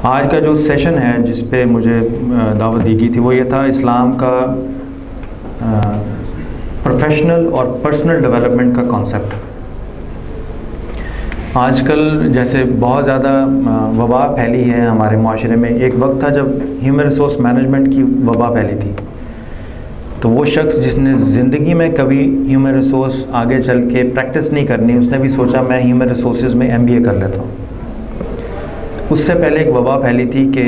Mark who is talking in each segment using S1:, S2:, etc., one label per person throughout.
S1: आज का जो सेशन है जिस पे मुझे दावत दी गई थी वो ये था इस्लाम का प्रोफेशनल और पर्सनल डेवलपमेंट का कॉन्सेप्ट। आजकल जैसे बहुत ज़्यादा वबा फैली है हमारे माशरे में। एक वक्त था जब ह्यूमन रिसोर्स मैनेजमेंट की वबा फैली थी, तो वो शख्स जिसने ज़िंदगी में कभी ह्यूमन रिसोर्स आगे चल के प्रैक्टिस नहीं करनी, उसने भी सोचा मैं ह्यूमन रिसोर्स में MBA कर लेता हूँ। उससे पहले एक वबा फैली थी कि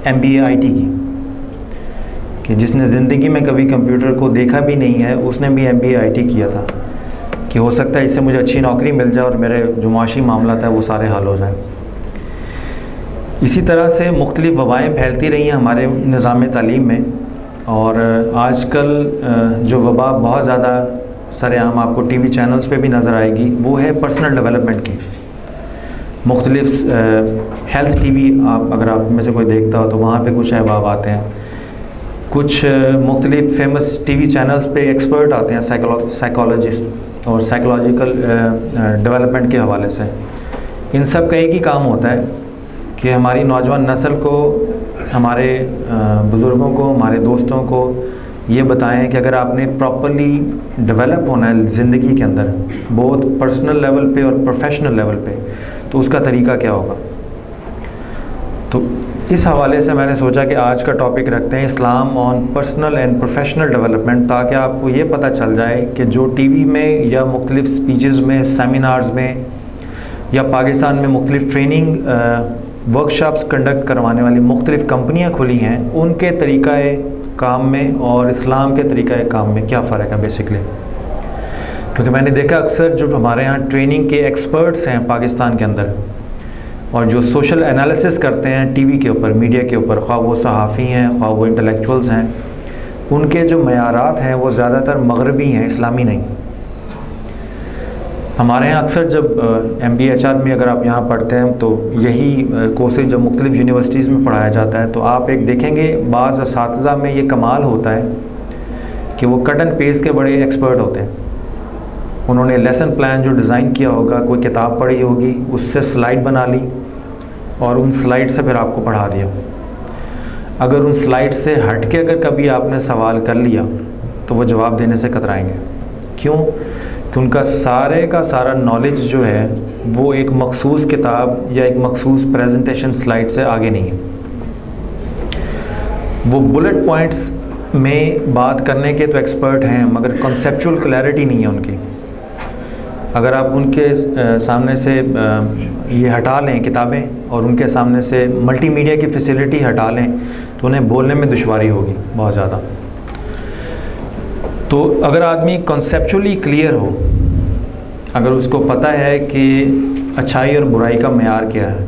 S1: MBA IT की, कि जिसने ज़िंदगी में कभी कंप्यूटर को देखा भी नहीं है उसने भी MBA IT किया था कि हो सकता है इससे मुझे अच्छी नौकरी मिल जाए और मेरे जो माशी मामला था वो सारे हल हो जाए। इसी तरह से मुख्तलिफ़ वबाएँ फैलती रही हैं हमारे निज़ाम तालीम में, और आजकल जो वबा बहुत ज़्यादा सरेआम आपको TV चैनल्स पे भी नज़र आएगी वो है पर्सनल डेवलपमेंट की। मुख्तलिफ़ हेल्थ TV अगर आप में से कोई देखता हो तो वहाँ पे कुछ अहबाब आते हैं, कुछ मुख्तलिफ़ फेमस TV चैनल्स पे एक्सपर्ट आते हैं साइकोलॉजिस्ट और साइकोलॉजिकल डेवलपमेंट के हवाले से। इन सब का एक ही काम होता है कि हमारी नौजवान नस्ल को, हमारे बुज़ुर्गों को, हमारे दोस्तों को ये बताएं कि अगर आपने प्रॉपरली डेवलप होना है ज़िंदगी के अंदर, बहुत पर्सनल लेवल पे और प्रोफेशनल लेवल पे, तो उसका तरीका क्या होगा। तो इस हवाले से मैंने सोचा कि आज का टॉपिक रखते हैं Islam on personal and professional development, ताकि आपको ये पता चल जाए कि जो TV में या मुख्तलिफ़ स्पीचेस में, सेमिनार्स में या पाकिस्तान में मुख्तलिफ़ ट्रेनिंग वर्कशॉप्स कंडक्ट करवाने वाली मुख्तलिफ़ कंपनियां खुली हैं, उनके तरीक़ाए काम में और इस्लाम के तरीक़ाए काम में क्या फ़र्क है बेसिकली। क्योंकि मैंने देखा अक्सर जो हमारे यहाँ ट्रेनिंग के एक्सपर्ट्स हैं पाकिस्तान के अंदर और जो सोशल एनालिसिस करते हैं TV के ऊपर, मीडिया के ऊपर, ख्वाह वो सहाफ़ी हैं, ख्वाह वो इंटेलेक्चुअल्स हैं, उनके जो मयारात हैं वो ज़्यादातर मगरबी हैं, इस्लामी नहीं। हमारे यहाँ अक्सर जब MBA HR में अगर आप यहाँ पढ़ते हैं तो यही कोर्सेज जब मुख्तलिफ़ यूनिवर्सिटीज़ में पढ़ाया जाता है तो आप एक देखेंगे बाज़ असातिज़ा में ये कमाल होता है कि वो कट एंड पेस्ट के बड़े एक्सपर्ट होते हैं। उन्होंने लेसन प्लान जो डिज़ाइन किया होगा, कोई किताब पढ़ी होगी, उससे स्लाइड बना ली और उन स्लाइड से फिर आपको पढ़ा दिया। अगर उन स्लाइड से हट के अगर कभी आपने सवाल कर लिया तो वो जवाब देने से कतराएंगे। क्यों? कि उनका सारे का सारा नॉलेज जो है वो एक मखसूस किताब या एक मखसूस प्रेजेंटेशन स्लाइड से आगे नहीं है। वो बुलेट पॉइंट्स में बात करने के तो एक्सपर्ट हैं, मगर कॉन्सेप्चुअल क्लैरिटी नहीं है उनकी। अगर आप उनके सामने से ये हटा लें किताबें और उनके सामने से मल्टीमीडिया की फैसिलिटी हटा लें तो उन्हें बोलने में दुश्वारी होगी बहुत ज़्यादा। तो अगर आदमी कॉन्सेप्चुअली क्लियर हो, अगर उसको पता है कि अच्छाई और बुराई का मेयार क्या है,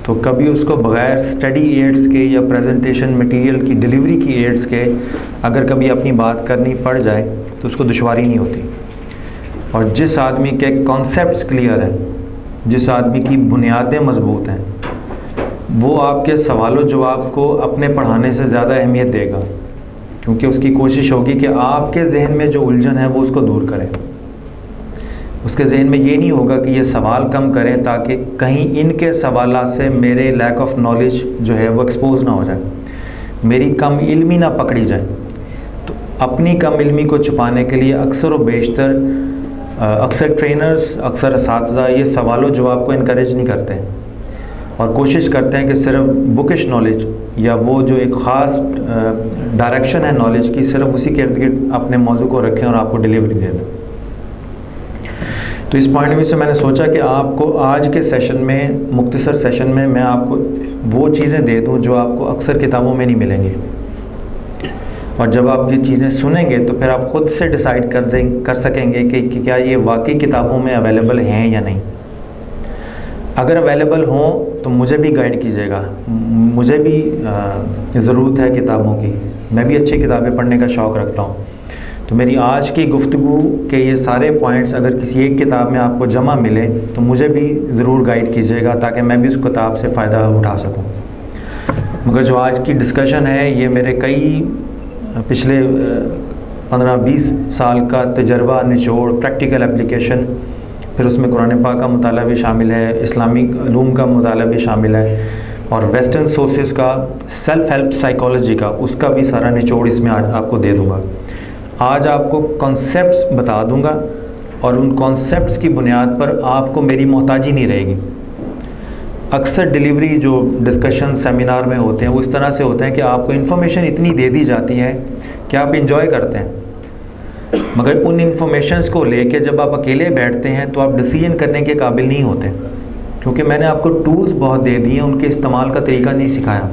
S1: तो कभी उसको बग़ैर स्टडी एड्स के या प्रेजेंटेशन मटेरियल की डिलीवरी की एड्स के अगर कभी अपनी बात करनी पड़ जाए तो उसको दुश्वारी नहीं होती। और जिस आदमी के कॉन्सेप्ट्स क्लियर हैं, जिस आदमी की बुनियादें मजबूत हैं, वो आपके सवालों जवाब को अपने पढ़ाने से ज़्यादा अहमियत देगा, क्योंकि उसकी कोशिश होगी कि आपके जहन में जो उलझन है वो उसको दूर करें। उसके जहन में ये नहीं होगा कि ये सवाल कम करें ताकि कहीं इनके सवालात से मेरे लैक ऑफ नॉलेज जो है वो एक्सपोज ना हो जाए, मेरी कम इल्मी ना पकड़ी जाए। तो अपनी कम इल्मी को छुपाने के लिए अक्सर व बेशतर अक्सर ट्रेनर्स, अक्सर असातिज़ा ये सवालों जवाब को इनकरेज नहीं करते हैं और कोशिश करते हैं कि सिर्फ बुकिश नॉलेज या वो जो एक ख़ास डायरेक्शन है नॉलेज की, सिर्फ उसी के इर्द गिर्द अपने मौजू को रखें और आपको डिलीवरी दे दें। तो इस पॉइंट ऑफ व्यू से मैंने सोचा कि आपको आज के सेशन में, मुख्तसर सेशन में, मैं आपको वो चीज़ें दे दूँ जो आपको अक्सर किताबों में नहीं मिलेंगी। और जब आप ये चीज़ें सुनेंगे तो फिर आप ख़ुद से डिसाइड कर सकेंगे कि क्या ये वाकई किताबों में अवेलेबल हैं या नहीं। अगर अवेलेबल हों तो मुझे भी गाइड कीजिएगा, मुझे भी ज़रूरत है किताबों की, मैं भी अच्छी किताबें पढ़ने का शौक़ रखता हूँ। तो मेरी आज की गुफ्तगू के ये सारे पॉइंट्स अगर किसी एक किताब में आपको जमा मिले तो मुझे भी ज़रूर गाइड कीजिएगा ताकि मैं भी उस किताब से फ़ायदा उठा सकूँ। मगर जो आज की डिस्कशन है ये मेरे कई पिछले 15-20 साल का तजर्बा निचोड़, प्रैक्टिकल एप्लीकेशन, फिर उसमें कुरान पाक का मुताला भी शामिल है, इस्लामी उलूम का मुताला भी शामिल है। और वेस्टर्न सोर्सेज का, सेल्फ हेल्प साइकोलॉजी का, उसका भी सारा निचोड़ इसमें आज आपको दे दूंगा। आज आपको कॉन्सेप्ट्स बता दूंगा और उन कॉन्सेप्ट्स की बुनियाद पर आपको मेरी मोहताजी नहीं रहेगी। अक्सर डिलीवरी जो डिस्कशन सेमिनार में होते हैं वो इस तरह से होते हैं कि आपको इन्फॉर्मेशन इतनी दे दी जाती है कि आप इंजॉय करते हैं, मगर उन इन्फॉर्मेशंस को लेके जब आप अकेले बैठते हैं तो आप डिसीजन करने के काबिल नहीं होते, क्योंकि मैंने आपको टूल्स बहुत दे दिए, उनके इस्तेमाल का तरीका नहीं सिखाया।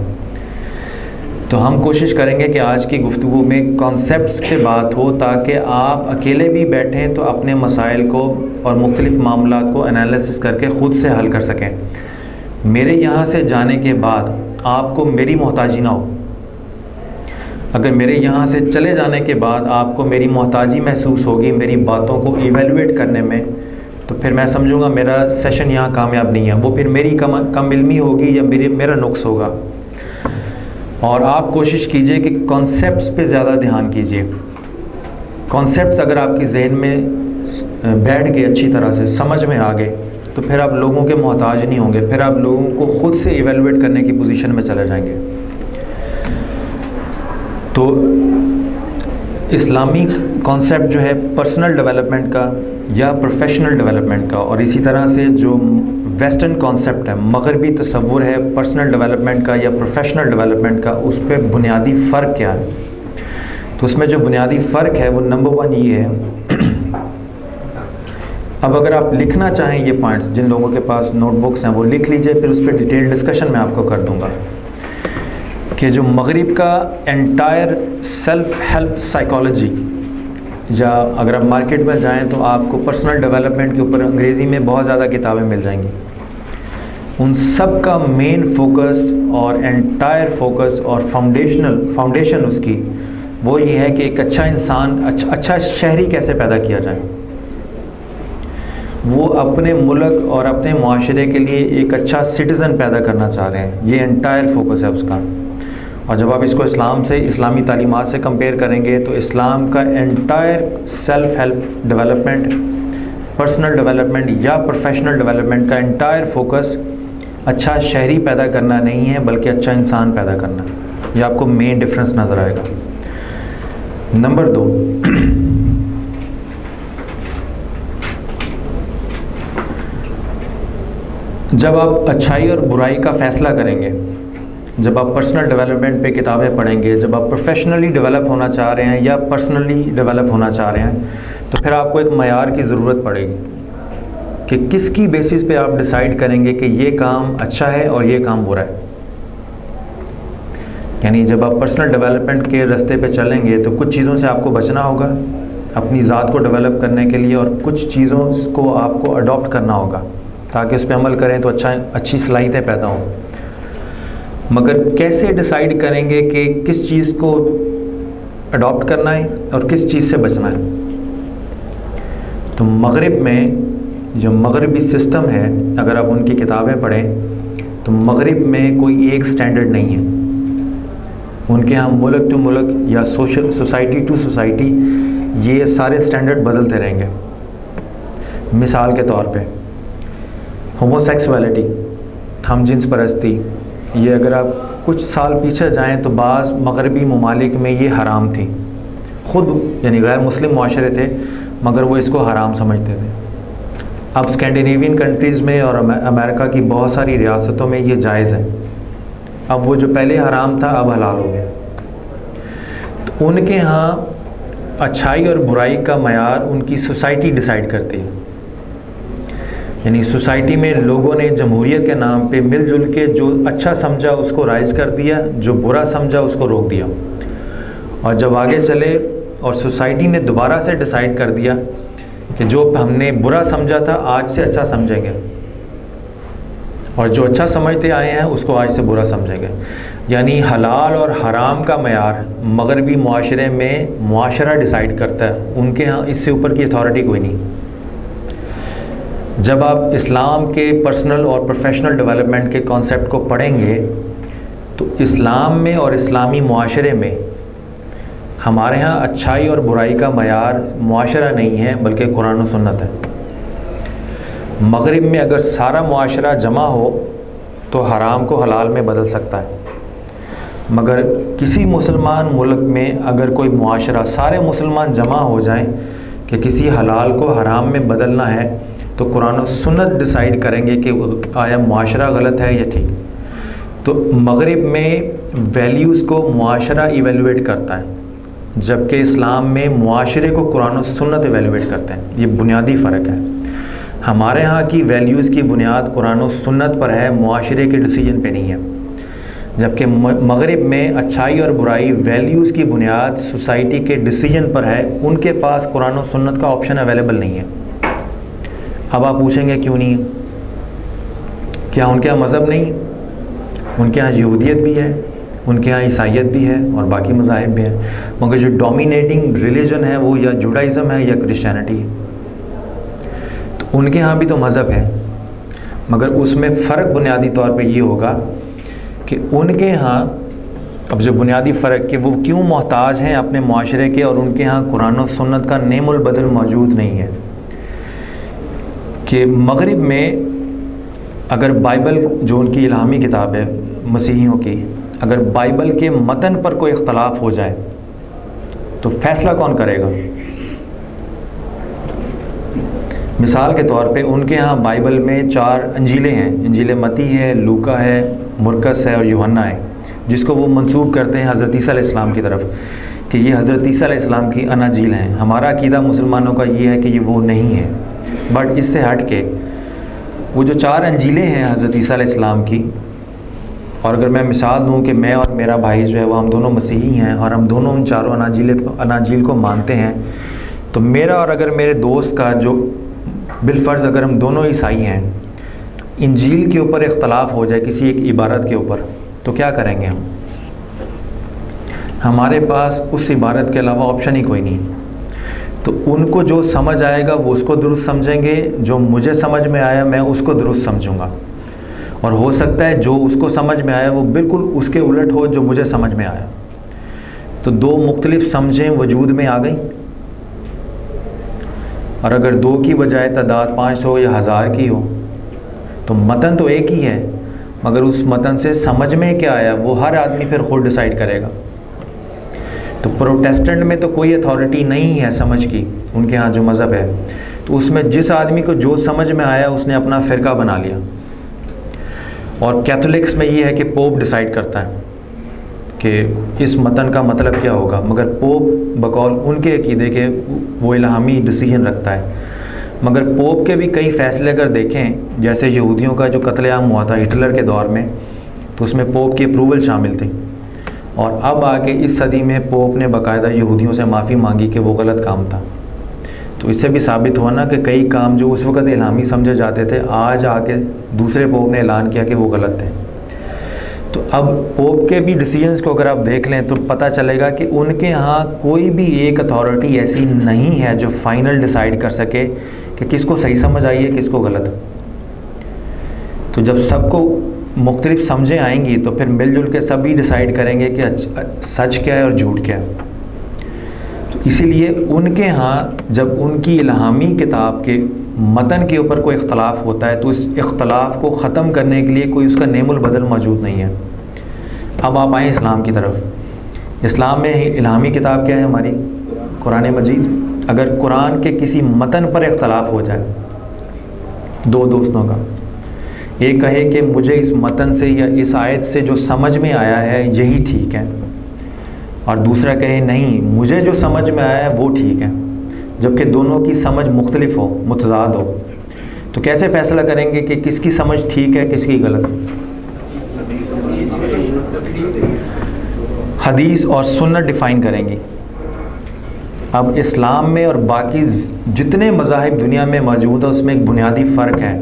S1: तो हम कोशिश करेंगे कि आज की गुफ्तगू में कॉन्सेप्ट्स पे बात हो, ताकि आप अकेले भी बैठें तो अपने मसाइल को और मुख्तलिफ़ मामलात को एनालिसिस करके ख़ुद से हल कर सकें। मेरे यहाँ से जाने के बाद आपको मेरी मोहताजी ना हो। अगर मेरे यहाँ से चले जाने के बाद आपको मेरी मोहताजी महसूस होगी मेरी बातों को इवेलुएट करने में, तो फिर मैं समझूंगा मेरा सेशन यहाँ कामयाब नहीं है। वो फिर मेरी कम इल्मी होगी या मेरा नुक्स होगा। और आप कोशिश कीजिए कि कॉन्सेप्ट्स पे ज़्यादा ध्यान कीजिए। कॉन्सेप्ट्स अगर आपकी जहन में बैठ गए, अच्छी तरह से समझ में आ गए, तो फिर आप लोगों के मोहताज नहीं होंगे, फिर आप लोगों को ख़ुद से इवेलुएट करने की पोजीशन में चले जाएंगे। तो इस्लामी कॉन्सेप्ट जो है पर्सनल डेवलपमेंट का या प्रोफेशनल डेवलपमेंट का, और इसी तरह से जो वेस्टर्न कॉन्सेप्ट है, मगरबी तसव्वुर है पर्सनल डेवलपमेंट का या प्रोफेशनल डेवलपमेंट का, उस पर बुनियादी फ़र्क क्या है। तो उसमें जो बुनियादी फ़र्क है वो नंबर 1 ये है। अब अगर आप लिखना चाहें ये पॉइंट्स, जिन लोगों के पास नोटबुक्स हैं वो लिख लीजिए, फिर उस पर डिटेल डिस्कशन मैं आपको कर दूंगा कि जो मगरिब का एंटायर सेल्फ हेल्प साइकोलॉजी, या अगर आप मार्केट में जाएं तो आपको पर्सनल डेवलपमेंट के ऊपर अंग्रेज़ी में बहुत ज़्यादा किताबें मिल जाएंगी। उन सब का मेन फोकस और एंटायर फोकस और फाउंडेशन उसकी वो ये है कि एक अच्छा इंसान, अच्छा शहरी कैसे पैदा किया जाए। वो अपने मुल्क और अपने मुआशरे के लिए एक अच्छा सिटीज़न पैदा करना चाह रहे हैं, ये एंटायर फोकस है उसका। और जब आप इसको इस्लाम से, इस्लामी तालीमात से कंपेयर करेंगे तो इस्लाम का entire self help development, personal development या प्रोफेशनल डेवलपमेंट का एंटायर फोकस अच्छा शहरी पैदा करना नहीं है, बल्कि अच्छा इंसान पैदा करना। ये आपको मेन डिफरेंस नज़र आएगा। नंबर 2, जब आप अच्छाई और बुराई का फ़ैसला करेंगे, जब आप पर्सनल डेवलपमेंट पे किताबें पढ़ेंगे, जब आप प्रोफेशनली डेवलप होना चाह रहे हैं या पर्सनली डेवलप होना चाह रहे हैं, तो फिर आपको एक मयार की ज़रूरत पड़ेगी कि किसकी बेसिस पे आप डिसाइड करेंगे कि ये काम अच्छा है और ये काम बुरा है। यानी जब आप पर्सनल डेवलपमेंट के रास्ते पे चलेंगे तो कुछ चीज़ों से आपको बचना होगा अपनी ज़ात को डेवलप करने के लिए, और कुछ चीज़ों को आपको अडॉप्ट करना होगा ताकि उस पर अमल करें तो अच्छी सलाहियतें पैदा हों। मगर कैसे डिसाइड करेंगे कि किस चीज़ को अडॉप्ट करना है और किस चीज़ से बचना है। तो मगरिब में जो मगरबी सिस्टम है, अगर आप उनकी किताबें पढ़ें तो मगरिब में कोई एक स्टैंडर्ड नहीं है। उनके यहाँ मुल्क टू मुल्क या सोसाइटी टू सोसाइटी ये सारे स्टैंडर्ड बदलते रहेंगे। मिसाल के तौर पे होमोसेक्सुअलिटी, हम जिन्स परस्ती, ये अगर आप कुछ साल पीछे जाएं तो बाज़ मगरबी ममालिक में ये हराम थी। ख़ुद यानी गैर मुस्लिम मुआशरे थे मगर वो इसको हराम समझते थे। अब स्कैंडिनेवियन कंट्रीज़ में और अमेरिका की बहुत सारी रियासतों में ये जायज़ है। अब वो जो पहले हराम था अब हलाल हो गया। तो उनके यहाँ अच्छाई और बुराई का मयार उनकी सोसाइटी डिसाइड करती है। यानी सोसाइटी में लोगों ने जमहूरियत के नाम पे मिलजुल के जो अच्छा समझा उसको राइज कर दिया, जो बुरा समझा उसको रोक दिया। और जब आगे चले और सोसाइटी ने दोबारा से डिसाइड कर दिया कि जो हमने बुरा समझा था आज से अच्छा समझेंगे, और जो अच्छा समझते आए हैं उसको आज से बुरा समझेंगे। यानी हलाल और हराम का मयार मगरबी मुआशरे में मुआशरा डिसाइड करता है, उनके यहाँ इससे ऊपर की अथॉरिटी कोई नहीं। जब आप इस्लाम के पर्सनल और प्रोफेशनल डेवलपमेंट के कॉन्सेप्ट को पढ़ेंगे तो इस्लाम में और इस्लामी मुआशरे में हमारे यहाँ अच्छाई और बुराई का मयार मुआशरा नहीं है बल्कि कुरान और सुन्नत है। मगरिब में अगर सारा मुआशरा जमा हो तो हराम को हलाल में बदल सकता है, मगर किसी मुसलमान मुल्क में अगर कोई मुआशरा, सारे मुसलमान जमा हो जाएं कि किसी हलाल को हराम में बदलना है, तो कुरान और सुन्नत डिसाइड करेंगे कि आया मुआशरा गलत है या ठीक। तो मगरिब में वैल्यूज़ को मुआशरा इवेलुएट करता है, जबकि इस्लाम में मुआशरे को कुरान और सुन्नत इवेलुएट करते हैं। ये बुनियादी फ़र्क है। हमारे यहाँ की वैल्यूज़ की बुनियाद कुरान और सुन्नत पर है, मुआशरे के डिसीजन पे नहीं है, जबकि मगरिब में अच्छाई और बुराई वैल्यूज़ की बुनियाद सोसाइटी के डिसीजन पर है। उनके पास कुरान और सुन्नत का ऑप्शन अवेलेबल नहीं है। अब आप पूछेंगे क्यों नहीं है? क्या उनके यहाँ मज़हब नहीं है? उनके यहाँ यहूदियत भी है, उनके यहाँ ईसाइयत भी है और बाकी मज़ाहिब भी हैं, मगर जो डोमिनेटिंग रिलीजन है वो या जुडाइज़म है या क्रिश्चियनिटी है। तो उनके यहाँ भी तो मज़हब है, मगर उसमें फ़र्क बुनियादी तौर पे ये होगा कि उनके यहाँ, अब जो बुनियादी फ़र्क कि वो क्यों मोहताज हैं अपने मुआशरे के, और उनके यहाँ कुरान और सुन्नत का नेमुल बदल मौजूद नहीं है। कि मगरिब में अगर बाइबल जो उनकी इल्हामी किताब है मसीहियों की, अगर बाइबल के मतन पर कोई इख्तलाफ हो जाए तो फ़ैसला कौन करेगा? मिसाल के तौर पे उनके यहाँ बाइबल में 4 अंजीलें हैं। इंजील मती है, लूका है, मुरकस है और यूहन्ना है, जिसको वो मंसूब करते हैं हज़रत ईसा अलैहिस्सलाम की तरफ कि ये हज़रत ईसा अलैहिस्सलाम की अनाजील हैं। हमारा अकीदा मुसलमानों का ये है कि ये वो नहीं है, बट इससे हट के वो जो 4 अंजीलें हैं हज़रत ईसा अलैहिस्सलाम की, और अगर मैं मिसाल दूँ कि मैं और मेरा भाई जो है वो हम दोनों मसीही हैं और हम दोनों उन 4 अनाजील को मानते हैं, तो मेरा और अगर मेरे दोस्त का जो बिलफ़र्ज़ अगर हम दोनों ईसाई हैं, इंजील के ऊपर इख्तलाफ हो जाए किसी एक इबारत के ऊपर, तो क्या करेंगे हम? हमारे पास उस इबारत के अलावा ऑप्शन ही कोई नहीं। तो उनको जो समझ आएगा वो उसको दुरुस्त समझेंगे, जो मुझे समझ में आया मैं उसको दुरुस्त समझूंगा, और हो सकता है जो उसको समझ में आया वो बिल्कुल उसके उलट हो जो मुझे समझ में आया। तो 2 मुख्तलिफ समझें वजूद में आ गई, और अगर 2 की बजाय तादाद 500 या 1000 की हो तो मतन तो एक ही है, मगर उस मतन से समझ में क्या आया वो हर आदमी फिर खुद डिसाइड करेगा। तो प्रोटेस्टेंट में तो कोई अथॉरिटी नहीं है समझ की, उनके यहाँ जो मज़हब है, तो उसमें जिस आदमी को जो समझ में आया उसने अपना फ़िरका बना लिया। और कैथोलिक्स में ये है कि पोप डिसाइड करता है कि इस मतन का मतलब क्या होगा, मगर पोप बकौल उनके अकीदे के वो इल्हामी डिसीजन रखता है। मगर पोप के भी कई फ़ैसले अगर देखें, जैसे यहूदियों का जो कत्लेआम हुआ था हिटलर के दौर में, तो उसमें पोप की अप्रूवल शामिल थी, और अब आके इस सदी में पोप ने बाकायदा यहूदियों से माफ़ी मांगी कि वो गलत काम था। तो इससे भी साबित हुआ ना कि कई काम जो उस वक़्त इल्हामी समझे जाते थे, आज आके दूसरे पोप ने ऐलान किया कि वो गलत थे। तो अब पोप के भी डिसीजंस को अगर आप देख लें तो पता चलेगा कि उनके यहाँ कोई भी एक अथॉरिटी ऐसी नहीं है जो फाइनल डिसाइड कर सके कि किसको सही समझ आई है, किसको गलत। तो जब सबको मुख्तलिफ समझें आएंगी तो फिर मिलजुल के सभी डिसाइड करेंगे कि सच क्या है और झूठ क्या है। तो इसीलिए उनके यहाँ जब उनकी इल्हामी किताब के मतन के ऊपर कोई इख्तलाफ होता है तो इस इख्तलाफ को ख़त्म करने के लिए कोई उसका नेमुल बदल मौजूद नहीं है। अब आप आएँ इस्लाम की तरफ। इस्लाम में इल्हामी किताब क्या है हमारी? कुरान मजीद। अगर कुरान के किसी मतन पर इख्तलाफ हो जाए 2 दोस्तों का, एक कहे कि मुझे इस मतन से या इस आयत से जो समझ में आया है यही ठीक है, और दूसरा कहे नहीं मुझे जो समझ में आया है वो ठीक है, जबकि दोनों की समझ मुख्तलिफ हो, मुतज़ाद हो, तो कैसे फ़ैसला करेंगे कि किसकी समझ ठीक है किसकी गलत? हदीस और सुन्नत डिफ़ाइन करेंगी। अब इस्लाम में और बाकी जितने मज़ाहिब दुनिया में मौजूद है उसमें एक बुनियादी फ़र्क है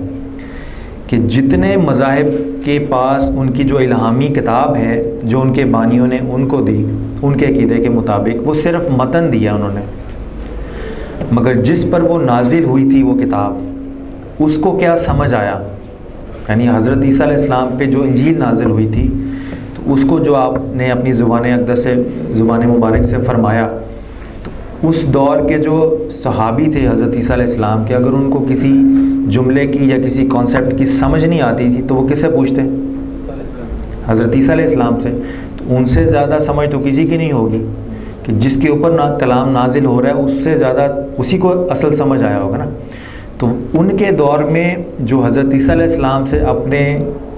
S1: कि जितने मज़ाहिब के पास उनकी जो इल्हामी किताब है जो उनके बानियों ने उनको दी, उनके अकीदे के मुताबिक वो सिर्फ़ मतन दिया उन्होंने, मगर जिस पर वो नाजिल हुई थी वो किताब उसको क्या समझ आया, यानी हज़रत ईसा अलैहिस्सलाम पे जो इंजील नाजिल हुई थी तो उसको जो आपने अपनी ज़ुबान अक़दस से, ज़ुबान मुबारक से फ़रमाया, तो उस दौर के जो सहाबी थे हज़रत ईसा अलैहिस्सलाम के, अगर उनको किसी जुमले की या किसी कॉन्सेप्ट की समझ नहीं आती थी तो वो किससे पूछते? हज़रत ईसा अलैहिस्सलाम से, तो उनसे ज़्यादा समझ तो किसी की नहीं होगी कि जिसके ऊपर ना कलाम नाजिल हो रहा है उससे ज़्यादा उसी को असल समझ आया होगा ना। तो उनके दौर में जो हज़रत ईसा अलैहिस्सलाम से अपने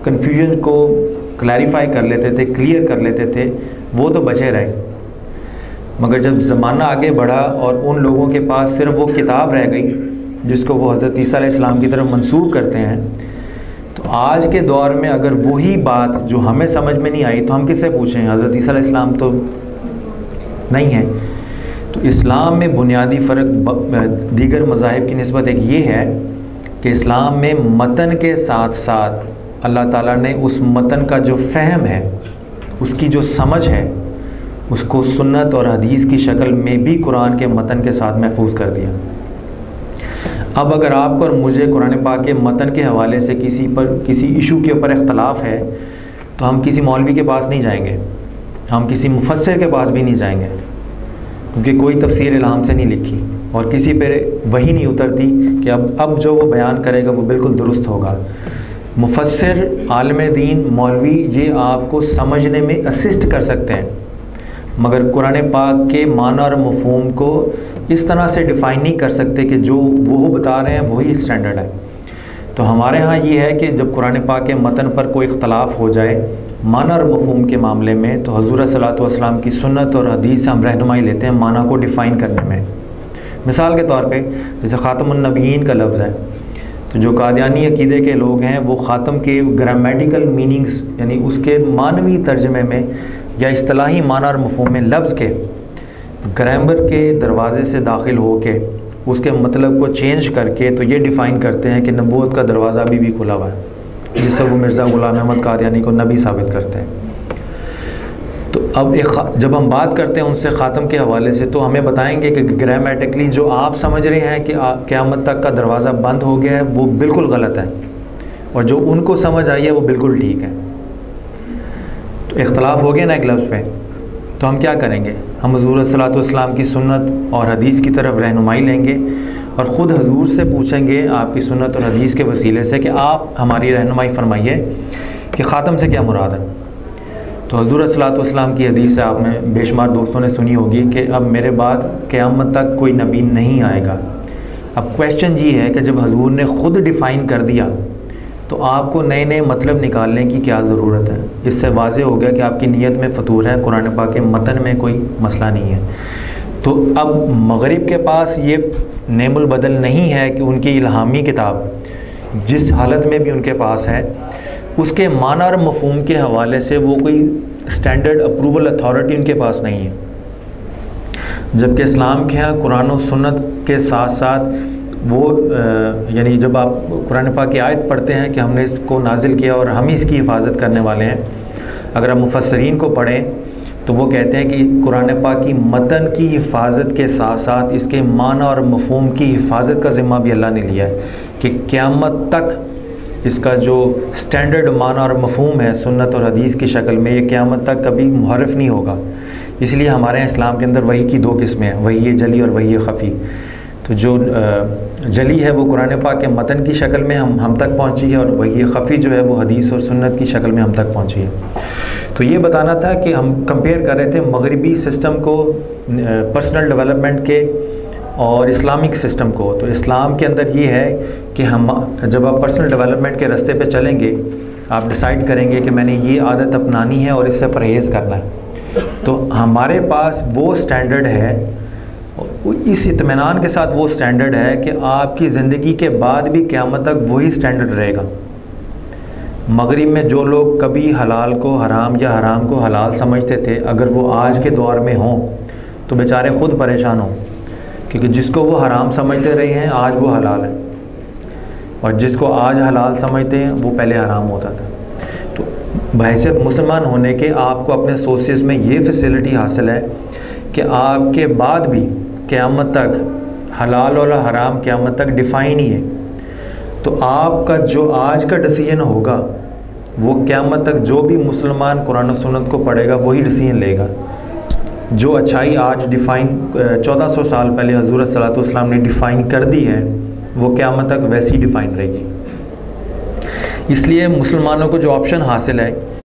S1: कन्फ्यूजन को क्लैरिफाई कर लेते थे, क्लियर कर लेते थे, वो तो बचे रहे। मगर जब ज़माना आगे बढ़ा और उन लोगों के पास सिर्फ वो किताब रह गई जिसको वो हज़रत ईसा अलैहिस्सलाम की तरफ मंसूब करते हैं, तो आज के दौर में अगर वही बात जो हमें समझ में नहीं आई तो हम किससे पूछें? हज़रत ईसा अलैहिस्सलाम तो नहीं है। तो इस्लाम में बुनियादी फ़र्क दीगर मज़ाहिब की निस्बत एक ये है कि इस्लाम में मतन के साथ साथ अल्लाह ताला ने उस मतन का जो फ़हम है, उसकी जो समझ है, उसको सुन्नत और हदीस की शक्ल में भी कुरान के मतन के साथ महफूज कर दिया। अब अगर आपको और मुझे कुरान पाक के मतन के हवाले से किसी इशू के ऊपर इख्तलाफ है तो हम किसी मौलवी के पास नहीं जाएंगे, हम किसी मुफस्सिर के पास भी नहीं जाएंगे, क्योंकि कोई तफसीर इल्हाम से नहीं लिखी और किसी पे वही नहीं उतरती कि अब जो वो बयान करेगा वो बिल्कुल दुरुस्त होगा। मुफस्सिर, आलिम दीन, मौलवी ये आपको समझने में असिस्ट कर सकते हैं, मगर कुरान पाक के माना और मफ़हूम को इस तरह से डिफ़ाइन नहीं कर सकते कि जो वो बता रहे हैं वही स्टैंडर्ड है। तो हमारे यहाँ ये है कि जब कुरान पाक के मतन पर कोई इख्तलाफ हो जाए माना और मफ़हूम के मामले में, तो हुज़ूर सल्लल्लाहु अलैहि वसल्लम की सुन्नत और हदीस से हम रहनुमाई लेते हैं माना को डिफ़ाइन करने में। मिसाल के तौर पे जैसे ख़ातमुन नबीयीन का लफ्ज़ है, तो जो कादियानी अक़ीदे के लोग हैं वो ख़ातम के ग्रामेटिकल मीनिंग्स यानी उसके मानवी तर्जमे में या इस्तिलाही माना और मफ़हूम में लफ्ज़ के ग्रामर के दरवाज़े से दाखिल हो के उसके मतलब को चेंज करके तो ये डिफ़ाइन करते हैं कि नबूवत का दरवाज़ा अभी भी खुला हुआ है, जिससे वो मिर्ज़ा ग़ुलाम अहमद कादियानी को नबी साबित करते हैं। तो अब जब हम बात करते हैं उनसे ख़ातम के हवाले से, तो हमें बताएंगे कि ग्रामेटिकली जो आप समझ रहे हैं कि क़यामत तक का दरवाज़ा बंद हो गया है वो बिल्कुल गलत है, और जो उनको समझ आई है वो बिल्कुल ठीक है। तो इख्तलाफ हो गया ना एक लफ्ज़ पे, तो हम क्या करेंगे? हम हुज़ूर सल्लल्लाहु अलैहि वसल्लम की सुन्नत और हदीस की तरफ रहनुमाई लेंगे और ख़ुद हुज़ूर से पूछेंगे आपकी सुन्नत और हदीस के वसीले से कि आप हमारी रहनुमाई फरमाइए कि ख़ातम से क्या मुराद है। तो हुज़ूर सल्लल्लाहु अलैहि वसल्लम की हदीस है आपने बेशुमार दोस्तों ने सुनी होगी कि अब मेरे बाद क़यामत तक कोई नबी नहीं आएगा। अब क्वेश्चन ये है कि जब हुज़ूर ने ख़ुद डिफ़ाइन कर दिया तो आपको नए नए मतलब निकालने की क्या ज़रूरत है? इससे वाज़ेह हो गया कि आपकी नीयत में फ़तूर है, कुरान पाक के मतन में कोई मसला नहीं है। तो अब मगरिब के पास ये नेमुल बदल नहीं है कि उनकी इल्हामी किताब जिस हालत में भी उनके पास है उसके माना और मफ़हूम के हवाले से वो कोई स्टैंडर्ड अप्रूवल अथॉरिटी उनके पास नहीं है। जबकि इस्लाम के यहाँ कुरान और सुन्नत के साथ साथ वो यानी जब आप कुरान पाक की आयत पढ़ते हैं कि हमने इसको नाजिल किया और हम ही इसकी हिफाजत करने वाले हैं, अगर आप मुफस्सरीन को पढ़ें तो वो कहते हैं कि कुरान पाक की मतन की हिफाजत के साथ साथ इसके माना और मफ़हूम की हिफाजत का ज़िम्मा भी अल्लाह ने लिया है कि क़यामत तक इसका जो स्टैंडर्ड माना और मफ़हूम है सुन्नत और हदीस की शक्ल में, ये क़यामत तक कभी मुहर्रफ नहीं होगा। इसलिए हमारे यहाँ इस्लाम के अंदर वही की दो किस्में हैं, वही जली और वही ख़फ़ी। तो जो जली है वो कुरान पाक के मतन की शक्ल में हम तक पहुँची है, और वही ख़फ़ी जो है वो हदीस और सुन्नत की शक्ल में हम तक पहुँची है। तो ये बताना था कि हम कंपेयर कर रहे थे मगरिबी सिस्टम को पर्सनल डेवलपमेंट के और इस्लामिक सिस्टम को। तो इस्लाम के अंदर ये है कि हम जब आप पर्सनल डेवलपमेंट के रास्ते पे चलेंगे, आप डिसाइड करेंगे कि मैंने ये आदत अपनानी है और इससे परहेज़ करना है, तो हमारे पास वो स्टैंडर्ड है, इस इत्मीनान के साथ वो स्टैंडर्ड है कि आपकी ज़िंदगी के बाद भी क़यामत तक वही स्टैंडर्ड रहेगा। मगरिब में जो लोग कभी हलाल को हराम या हराम को हलाल समझते थे, अगर वो आज के दौर में हों तो बेचारे ख़ुद परेशान हों, क्योंकि जिसको वो हराम समझते रहे हैं आज वो हलाल है, और जिसको आज हलाल समझते हैं वो पहले हराम होता था। तो बहैसियत मुसलमान होने के आपको अपने सोर्सेस में ये फैसिलिटी हासिल है कि आपके बाद भी क़यामत तक हलाल और हराम क़यामत तक डिफ़ाइन ही है। तो आपका जो आज का डिसीजन होगा वो क़यामत तक जो भी मुसलमान कुरान और सुन्नत को पढ़ेगा वही डिसीजन लेगा। जो अच्छाई आज डिफ़ाइन 1400 साल पहले हुज़ूर सल्लल्लाहु अलैहि वसल्लम ने डिफ़ाइन कर दी है वो क़यामत तक वैसी डिफ़ाइन रहेगी। इसलिए मुसलमानों को जो ऑप्शन हासिल है